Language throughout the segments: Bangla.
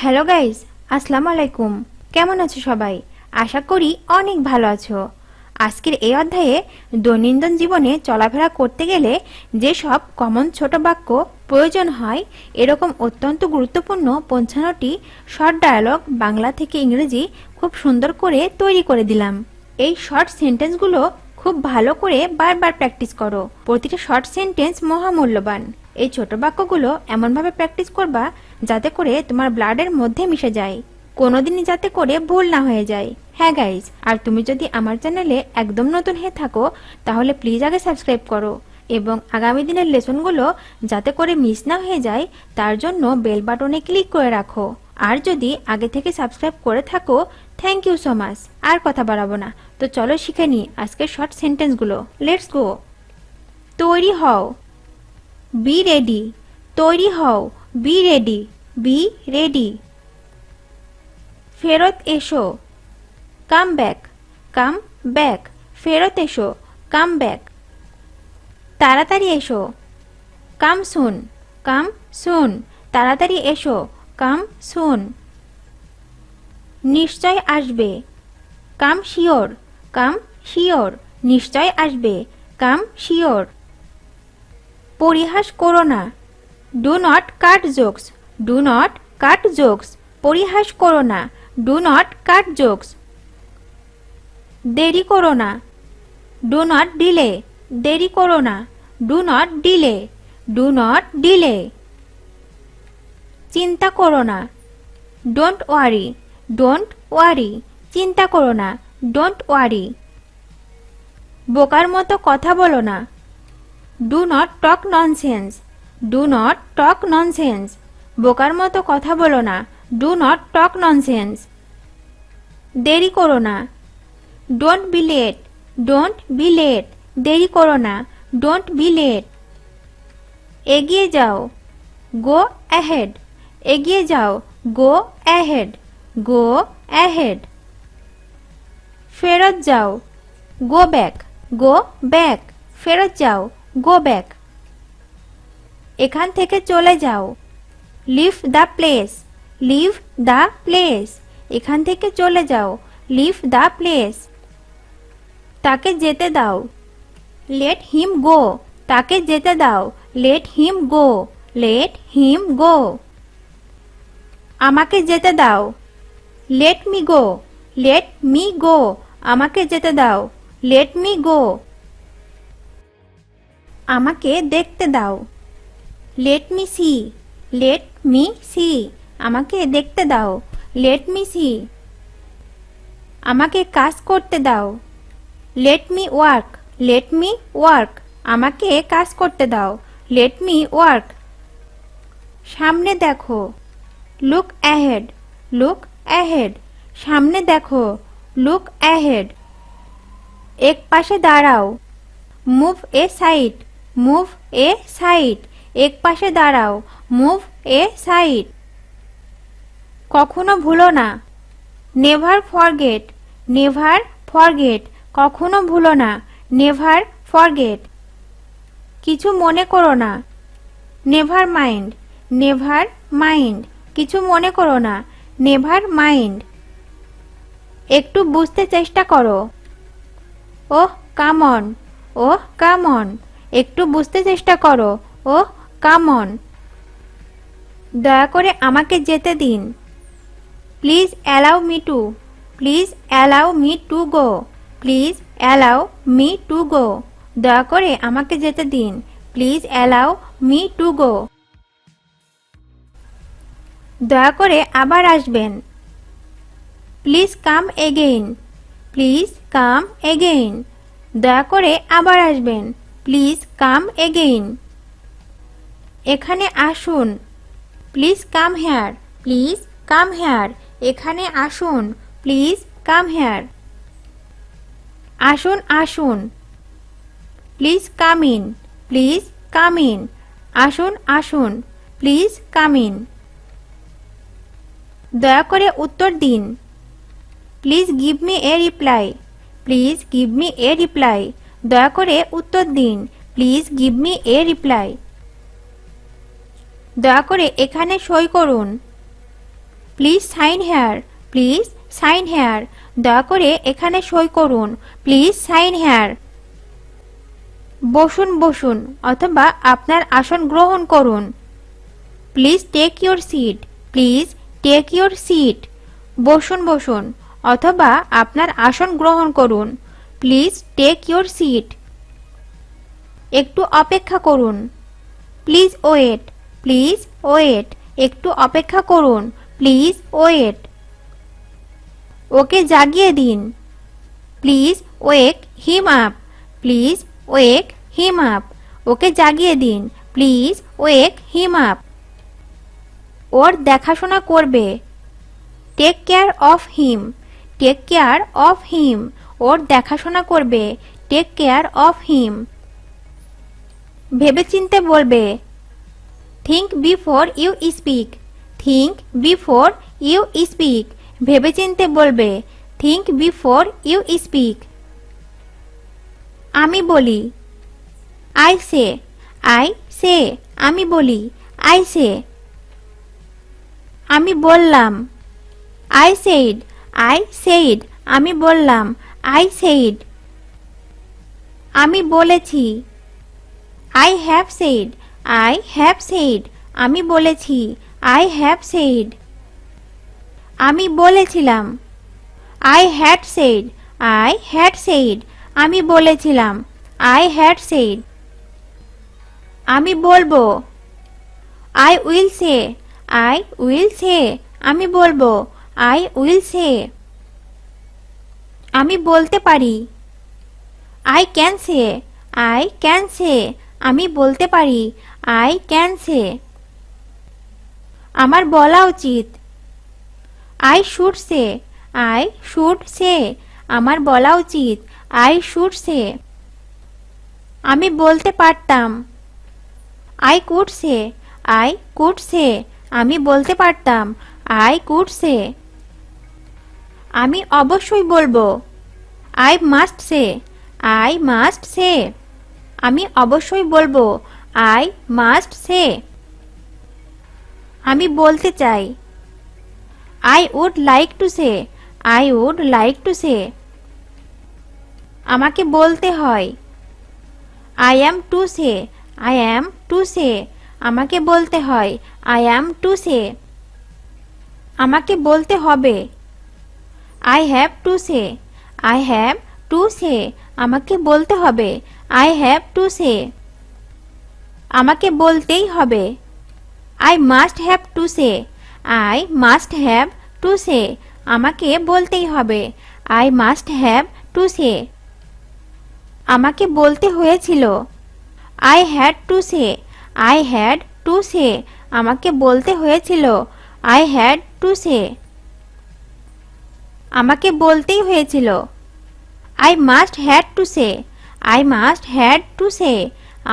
হ্যালো গাইস, আসসালামু আলাইকুম। কেমন আছো সবাই? আশা করি অনেক ভালো আছো। আজকের এই অধ্যায়ে দৈনন্দিন জীবনে চলাফেরা করতে গেলে যেসব কমন ছোট বাক্য প্রয়োজন হয় এরকম অত্যন্ত গুরুত্বপূর্ণ ৫৫টি শর্ট ডায়ালগ বাংলা থেকে ইংরেজি খুব সুন্দর করে তৈরি করে দিলাম। এই শর্ট সেন্টেন্সগুলো খুব ভালো করে বারবার প্র্যাকটিস করো। প্রতিটা শর্ট সেন্টেন্স মহামূল্যবান। এই ছোট বাক্যগুলো এমনভাবে প্র্যাকটিস করবা যাতে করে তোমার ব্লাডের মধ্যে মিশে যায়, কোনোদিনই যাতে করে ভুল না হয়ে যায়। হ্যাঁ গাইজ, আর তুমি যদি আমার চ্যানেলে একদম নতুন হয়ে থাকো তাহলে প্লিজ আগে সাবস্ক্রাইব করো এবং আগামী দিনের লেসনগুলো যাতে করে মিস না হয়ে যায় তার জন্য বেল বাটনে ক্লিক করে রাখো। আর যদি আগে থেকে সাবস্ক্রাইব করে থাকো থ্যাংক ইউ সো মাচ। আর কথা বাড়াবো না, তো চলো শিখে নিই আজকের শর্ট সেন্টেন্সগুলো। Let's go. তৈরি হও, বি রেডি। তৈরি হও, বি রেডি। B ready. ফেরত এসো, কাম ব্যাক। Come back. ফেরত এসো, কাম ব্যাক। তাড়াতাড়ি এসো, কাম সুন। কাম সুন। তাড়াতাড়ি এসো, কাম সুন। নিশ্চয় আসবে, কাম শিওর। কাম শিওর। নিশ্চয় আসবে, কাম শিওর। পরিহাস করো না, do not cut jokes. Do not cut jokes. পরিহাস করো না, ডু নট কাট জোকস। দেরি করো না, ডু নট ডিলে। দেরি করো না, do not delay. Do not delay. চিন্তা করো না, ডোন্ট ওয়ারি। Don't worry. চিন্তা করো না, ডোন্ট ওয়ারি। বোকার মতো কথা বলো না, do not talk nonsense. Do not talk nonsense. বোকার মতো কথা বলো না, ডু নট টক ননসেন্স। দেরি করো না, don't be late. Don't be late. দেরি করো না, ডোন্ট বি লেট। এগিয়ে যাও, গো অ্যাহেড। এগিয়ে যাও, গো অ্যাহেড। Go ahead. ফেরত যাও, গো ব্যাক। Go back. ফেরত যাও, গো ব্যাক। এখান থেকে চলে যাও, leave the place. Leave the place. এখান থেকে চলে যাও, লিভ দ্য প্লেস। তাকে যেতে দাও, লেট হিম গো। তাকে যেতে দাও, লেট হিম গো। লেট হিম গো। আমাকে যেতে দাও, let me go. Let me go. আমাকে যেতে দাও, লেট মি গো। আমাকে দেখতে দাও, let me see. Let me see. আমাকে দেখতে দাও, লেট মি সি। আমাকে কাজ করতে দাও, let me work. Let me work. আমাকে কাজ করতে দাও, লেট মি ওয়ার্ক। সামনে দেখো, লুক অ্যাহেড। Look ahead. সামনে দেখো, লুক অ্যাহেড। এক পাশে দাঁড়াও, মুভ এ সাইড। মুভ এ সাইড। এক পাশে দাঁড়াও, মুভ এ সাইড। কখনো ভুলো না, নেভার ফরগেট। Never forget. কখনো ভুলো না, নেভার ফরগেট। কিছু মনে করো না, নেভার মাইন্ড। Never mind. কিছু মনে করো না, নেভার মাইন্ড। একটু বুঝতে চেষ্টা করো, ওহ come on. Oh come on. একটু বুঝতে চেষ্টা করো, ওহ কাম অন। দয়া করে আমাকে যেতে দিন, please allow me to. Please allow me to go. Please allow me to go. দয়া করে আমাকে যেতে দিন, please allow me to go. দয়া করে আবার আসবেন, please come again. Please come again. দয়া করে আবার আসবেন, প্লিজ কাম এগেইন। এখানে আসুন, please come here. Please come here. এখানে আসুন, প্লিজ কাম হেয়ার। আসুন আসুন, please come in. Please come in. আসুন আসুন, প্লিজ কাম ইন। দয়া করে উত্তর দিন, please give me a reply. Please give me a reply. দয়া করে উত্তর দিন, please give me a reply. দয়া করে এখানে সই করুন, please sign here, please sign here, দয়া করে এখানে সই করুন, প্লিজ সাইন হেয়ার। বসুন বসুন অথবা আপনার আসন গ্রহণ করুন। Please take your seat, please take your seat, বসুন বসুন অথবা আপনার আসন গ্রহণ করুন, প্লিজ টেক ইউর সিট। একটু অপেক্ষা করুন, প্লিজ ওয়েট, প্লিজ ওয়েট, একটু অপেক্ষা করুন, প্লিজ ওয়েট। ওকে জাগিয়ে দিন, please wake him up, please wake him up, okay জাগিয়ে দিন, প্লিজ ওয়েক হিম আপ। ওর দেখাশোনা করবে, take care of him, take care of him, ওর দেখাশোনা করবে, টেক কেয়ার অফ হিম। ভেবেচিন্তে বলবে, think before you speak, think before you speak, ভেবেচিন্তে বলবে, থিঙ্ক বিফোর ইউ স্পিক। আমি বলি, আই সে, আই সে, আমি বলি, আই সে। আমি বললাম, আই সেইড, আই সেইড, আমি বললাম, আই সেইড। আমি বলেছি, I have said, I have said, আমি বলেছি, আই হ্যাভ সেইড। আমি বলেছিলাম, I had said, I had said, আমি বলেছিলাম, আই হ্যাড সেইড। আমি বলবো, I will say, I will say, আমি বলবো, আই উইল সে। আমি বলতে পারি, I can say, I can say, আমি বলতে পারি, আই ক্যান সে। আমার বলা উচিত, I should say, I should say, আমার বলা উচিত, আই শুড সে। আমি বলতে পারতাম, I could say, I could say, আমি বলতে পারতাম, আই কুড সে। আমি অবশ্যই বলবো, I must say, I must say, আমি অবশ্যই বলবো, আই মাস্ট সে। আমি বলতে চাই, I would like to say, I would like to say, আমাকে বলতে হয়, I am to say, I am to say, আমাকে বলতে হয়, আই অ্যাম টু সে। আমাকে বলতে হবে, I have to say, I have to say, আমাকে বলতে হবে, আই হ্যাভ টু সে। আমাকে বলতেই হবে, I must have to say, I must have to say, আমাকে বলতেই হবে, I must have to say. আমাকে বলতে হয়েছিল, I had to say, I had to say, আমাকে বলতে হয়েছিল, আই হ্যাড টু সে। আমাকে বলতেই হয়েছিল, I must had to say, I must had to say,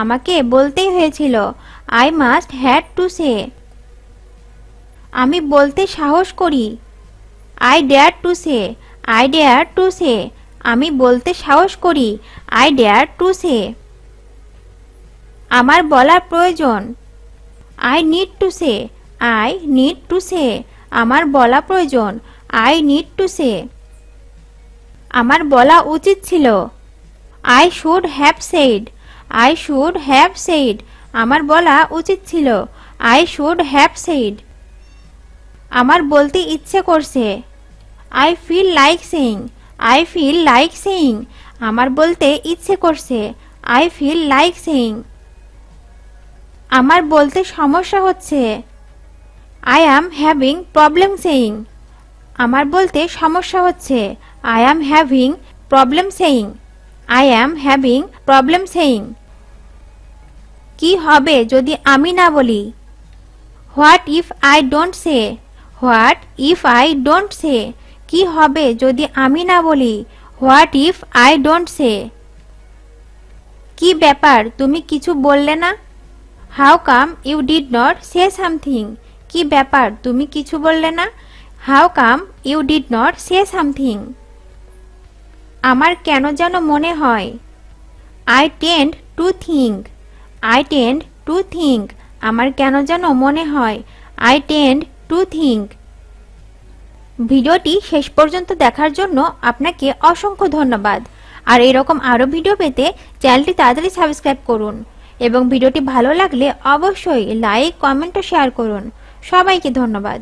আমাকে বলতেই হয়েছিল, I must had to say. আমি বলতে সাহস করি, I dare to say, I dare to say, আমি বলতে সাহস করি, আই ডেয়ার টু সে। আমার বলার প্রয়োজন, I need to say, I need to say, আমার বলা প্রয়োজন, আই নিড টু সে। আমার বলা উচিত ছিল, I should have said, I should have said, আমার বলা উচিত ছিল, আই শুড হ্যাভ সেইড। আমার বলতে ইচ্ছে করছে, I feel like saying, I feel like saying, আমার বলতে ইচ্ছে করছে, আই ফিল লাইক সেইং। আমার বলতে সমস্যা হচ্ছে, I am having problem saying, আমার বলতে সমস্যা হচ্ছে, I am having problem saying, I am having problem saying. কি হবে যদি আমি না বলি, what if I don't say, what if I don't say, কি হবে যদি আমি না বলি, what if I don't say. কি ব্যাপার তুমি কিছু বললে না, how come you did not say something, কি ব্যাপার তুমি কিছু বললে না, how come you did not say something. আমার কেন যেন মনে হয়, I tend to think, I tend to think, আমার কেন যেন মনে হয়, আই টেন্ড টু থিঙ্ক। ভিডিওটি শেষ পর্যন্ত দেখার জন্য আপনাকে অসংখ্য ধন্যবাদ। আর এরকম আরো ভিডিও পেতে চ্যানেলটি তাড়াতাড়ি সাবস্ক্রাইব করুন এবং ভিডিওটি ভালো লাগলে অবশ্যই লাইক, কমেন্ট ও শেয়ার করুন। সবাইকে ধন্যবাদ।